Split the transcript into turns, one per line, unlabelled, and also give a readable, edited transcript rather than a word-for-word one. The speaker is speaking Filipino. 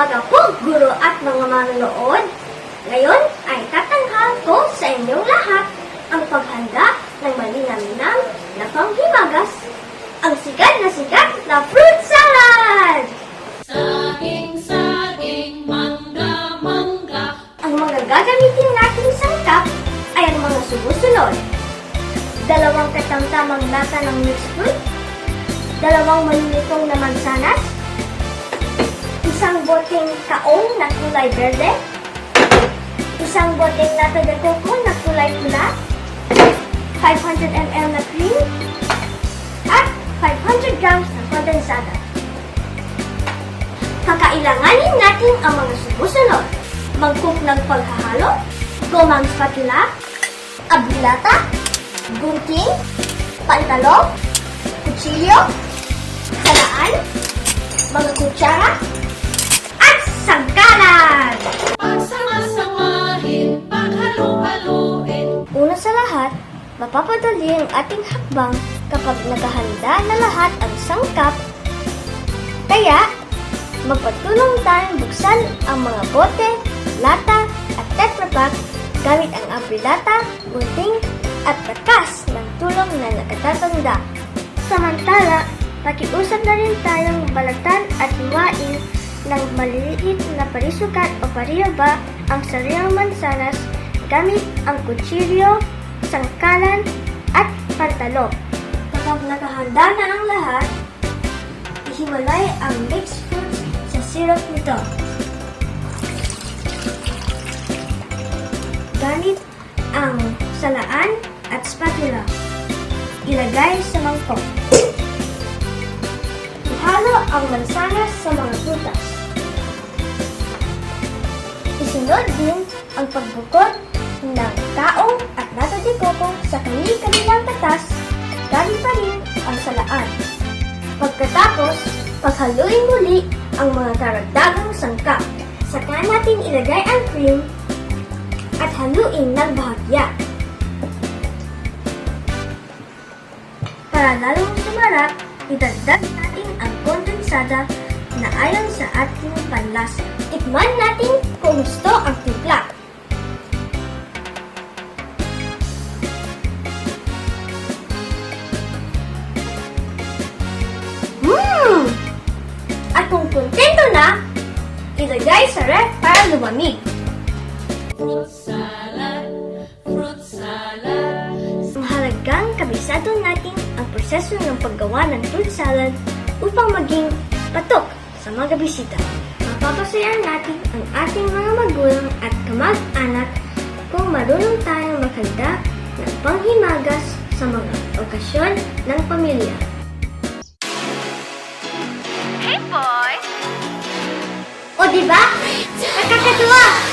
umaga po, guro at mga manonood. Ngayon ay tatanghal ko sa inyong lahat ang paghanda ng malinamnam na panghimagas, ang sikat na fruit salad!
Saging, mangga, mangga.
Ang mga gagamitin nating sangkap ay ang mga sumusunod. 2 katamtamang lata ng mixed fruit, 2 malilitong na mansanas, 1 boteng kaong na kulay berde, 1 boteng nata de coco na kulay pula, 500 ml na cream, at 500 grams na kondensada. Kakailanganin natin ang mga sumusunod. Mangkok ng paghahalo, gomang spatula, abrilata, gunting, pantalong, kutsilyo, salaan, mga kutsara, at sangkalan!
Pagsama-samahin, paghalo-haloin.
Una sa lahat, mapapadali ang ating hakbang kapag nakahanda na lahat ang sangkap. Kaya, magpatulong tayong buksan ang mga bote, lata, at Tetra Pak gamit ang abrilata, gunting, at takas ng tulong na nakatatanda. Samantala, pakiusap na rin tayong balatan at hiwain ng maliliit na parisukat o pariyaba ang sariang mansanas gamit ang kutsilyo, sangkalan, at pantalong. Kapag nakahanda na ang lahat, ihiwalay ang mixed fruits sa syrup nito. Gamit ang salaan at spatula. Ilagay sa mangkok. Ihalo ang mansanas sa mga prutas. Isunod din ang pagbukod ng taong at nata de coco sa kanilang katas, gamit pa rin ang salaan. Pagkatapos, paghaluin muli ang mga karagdagang sangkap. Saka natin ilagay ang cream at haluin ng bahagya. Para lalong sumarap, idagdag natin ang kondensada na ayon sa ating panlasa. Tikman natin kung gusto ang timpla. At kung kontento na, ilagay sa ref para lumamig.
Fruit salad, fruit salad.
Mahalagang kabisado natin ang proseso ng paggawa ng fruit salad upang maging patok sa mga bisita. Mapapasayan natin ang ating mga magulang at kamag-anak kung marunong tayong maghanda ng panghimagas sa mga okasyon ng pamilya.
Hey boy!
O diba? Nakakatuwa!